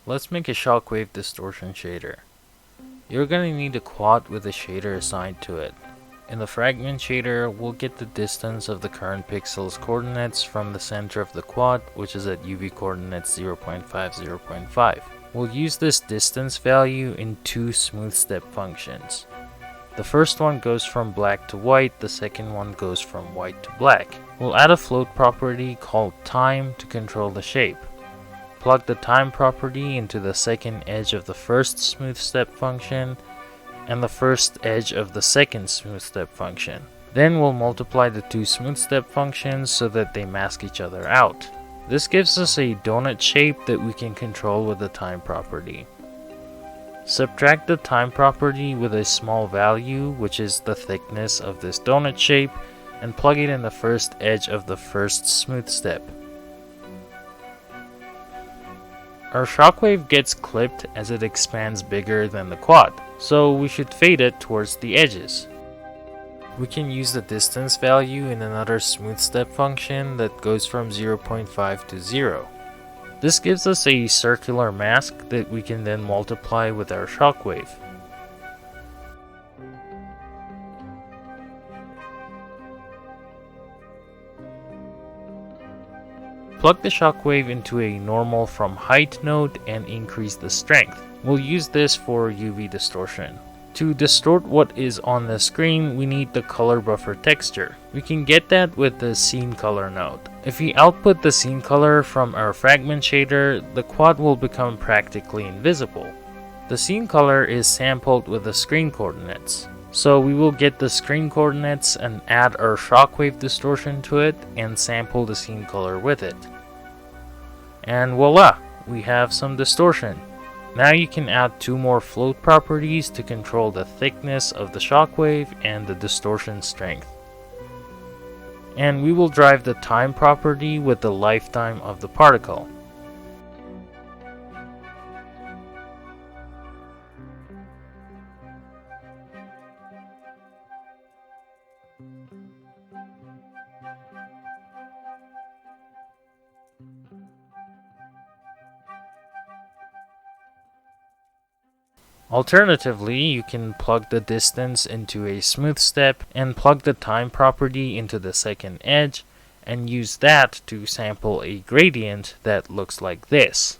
Let's make a Shockwave distortion shader. You're going to need a quad with a shader assigned to it. In the fragment shader, we'll get the distance of the current pixel's coordinates from the center of the quad, which is at UV coordinates 0.5, 0.5. We'll use this distance value in two smooth step functions. The first one goes from black to white, the second one goes from white to black. We'll add a float property called time to control the shape. Plug the time property into the second edge of the first smooth step function and the first edge of the second smooth step function. Then we'll multiply the two smooth step functions so that they mask each other out. This gives us a donut shape that we can control with the time property. Subtract the time property with a small value, which is the thickness of this donut shape, and plug it in the first edge of the first smooth step. Our shockwave gets clipped as it expands bigger than the quad, so we should fade it towards the edges. We can use the distance value in another smooth step function that goes from 0.5 to 0. This gives us a circular mask that we can then multiply with our shockwave. Plug the shockwave into a normal from height node and increase the strength. We'll use this for UV distortion. To distort what is on the screen, we need the color buffer texture. We can get that with the scene color node. If we output the scene color from our fragment shader, the quad will become practically invisible. The scene color is sampled with the screen coordinates. So we will get the screen coordinates and add our shockwave distortion to it and sample the scene color with it. And voila, we have some distortion. Now you can add two more float properties to control the thickness of the shockwave and the distortion strength. And we will drive the time property with the lifetime of the particle. Alternatively, you can plug the distance into a smooth step and plug the time property into the second edge and use that to sample a gradient that looks like this.